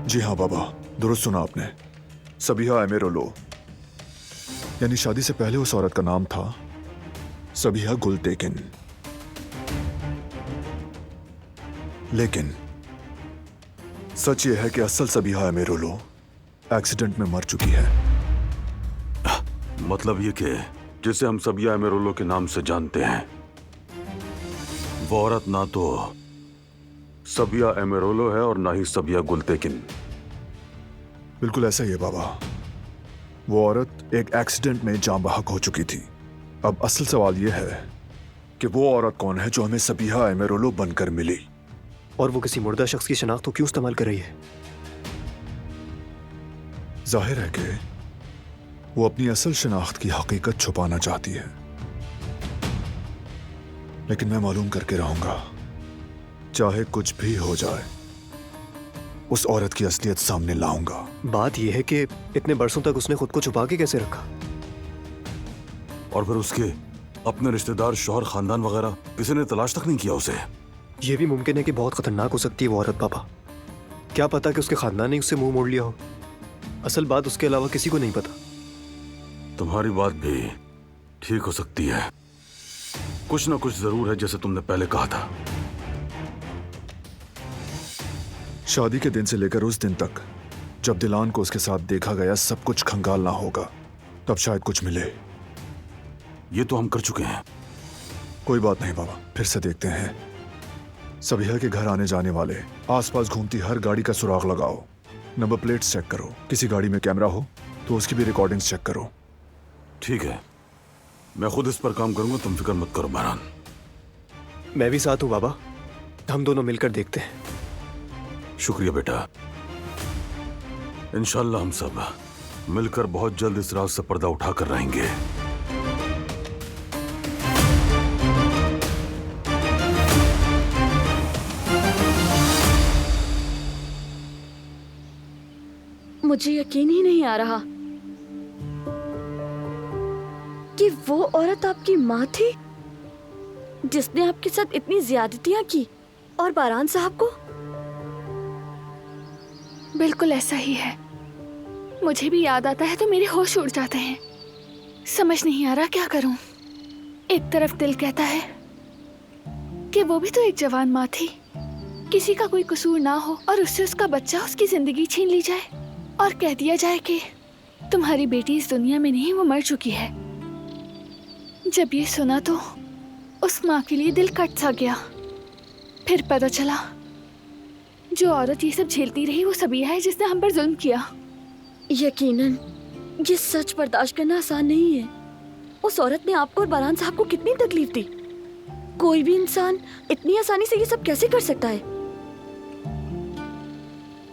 जी हाँ बाबा, दुरुस्त सुना आपने। सबिहा एमेरोलो, यानी शादी से पहले उस औरत का नाम था सबिहा गुलतेकिन। लेकिन सच यह है कि असल सबिहा एमेरोलो एक्सीडेंट में मर चुकी है। मतलब ये कि जिसे हम सबिहा एमेरोलो के नाम से जानते हैं, वो औरत ना तो सबिहा एमेरोलो है और ना ही सबिहा गुलतेकिन। बिल्कुल ऐसा ही है बाबा। वो औरत एक एक्सीडेंट में जान बहक हो चुकी थी। अब असल सवाल यह है कि वो औरत कौन है जो हमें सबिहा एमेरोलो बनकर मिली। और वो किसी मुर्दा शख्स की शनाख्त को क्यों इस्तेमाल कर रही है? जाहिर है कि वो अपनी असल शनाख्त की हकीकत छुपाना चाहती है। लेकिन मैं मालूम करके रहूंगा, चाहे कुछ भी हो जाए, उस औरत की असलियत सामने लाऊंगा। बात यह है कि इतने बरसों तक उसने खुद को छुपा के कैसे रखा? और फिर उसके अपने रिश्तेदार, शौहर, खानदान वगैरह किसी ने तलाश तक नहीं किया उसे। यह भी मुमकिन है कि बहुत खतरनाक हो सकती है वो औरत पापा। क्या पता कि उसके खानदान ने उससे मुंह मोड़ लिया हो। असल बात उसके अलावा किसी को नहीं पता। तुम्हारी बात भी ठीक हो सकती है। कुछ ना कुछ जरूर है, जैसे तुमने पहले कहा था। शादी के दिन से लेकर उस दिन तक जब दिलान को उसके साथ देखा गया, सब कुछ खंगालना होगा, तब शायद कुछ मिले। ये तो हम कर चुके हैं। कोई बात नहीं बाबा, फिर से देखते हैं। सबिहा के घर आने जाने वाले आसपास घूमती हर गाड़ी का सुराग लगाओ, नंबर प्लेट्स चेक करो। किसी गाड़ी में कैमरा हो तो उसकी भी रिकॉर्डिंग्स चेक करो। ठीक है, मैं खुद इस पर काम करूंगा, तुम फिक्र मत करो बहरान। मैं भी साथ हूँ बाबा, हम दोनों मिलकर देखते हैं। शुक्रिया बेटा। इंशाल्लाह हम सब मिलकर बहुत जल्द इस राज से पर्दा उठाकर रहेंगे। मुझे यकीन ही नहीं आ रहा कि वो औरत आपकी माँ थी जिसने आपके साथ इतनी ज्यादतियां की। और बारान साहब को? बिल्कुल ऐसा ही है। मुझे भी याद आता है तो मेरे होश उड़ जाते हैं। समझ नहीं आ रहा क्या करूं। एक तरफ दिल कहता है कि वो भी तो एक जवान माँ थी, किसी का कोई कसूर ना हो और उससे उसका बच्चा, उसकी जिंदगी छीन ली जाए और कह दिया जाए कि तुम्हारी बेटी इस दुनिया में नहीं, वो मर चुकी है। जब ये सुना तो उस माँ के लिए दिल कट सा गया। फिर पता चला जो औरत ये सब झेलती रही वो सबिहा है जिसने हम पर जुल्म किया। यकीनन ये सच बर्दाश्त करना आसान नहीं है। उस औरत ने आपको और बारान साहब को कितनी तकलीफ दी। कोई भी इंसान इतनी आसानी से ये सब कैसे कर सकता है?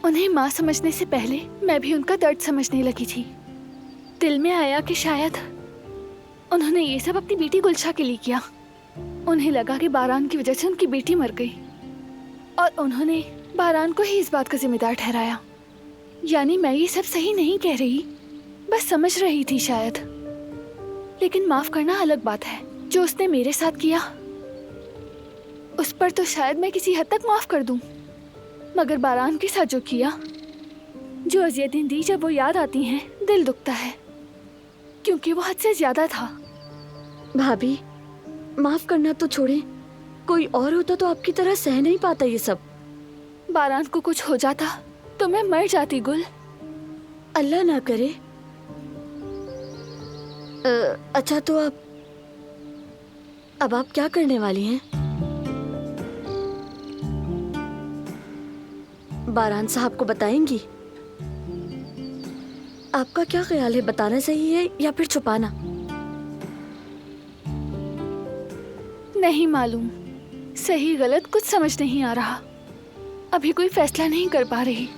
उन्हें माँ समझने से पहले मैं भी उनका दर्द समझने लगी थी। दिल में आया कि शायद उन्होंने ये सब अपनी बेटी गुलशा के लिए किया। उन्हें लगा कि बारान की वजह से उनकी बेटी मर गई और उन्होंने बारान को ही इस बात का जिम्मेदार ठहराया। यानी मैं ये सब सही नहीं कह रही, बस समझ रही थी शायद। लेकिन माफ करना अलग बात है। जो उसने मेरे साथ किया उस पर तो शायद मैं किसी हद तक माफ कर दूं, मगर बारान के साथ जो किया, जो अज़ियतें दी, जब वो याद आती हैं दिल दुखता है, क्योंकि वो हद से ज्यादा था। भाभी, माफ करना तो छोड़े, कोई और होता तो आपकी तरह सह नहीं पाता ये सब। बारान को कुछ हो जाता तो मैं मर जाती गुल। अल्लाह ना करे। अच्छा तो अब आप क्या करने वाली हैं? बारान साहब को बताएंगी? आपका क्या ख्याल है, बताना सही है या फिर छुपाना? नहीं मालूम, सही गलत कुछ समझ नहीं आ रहा। अभी कोई फैसला नहीं कर पा रही।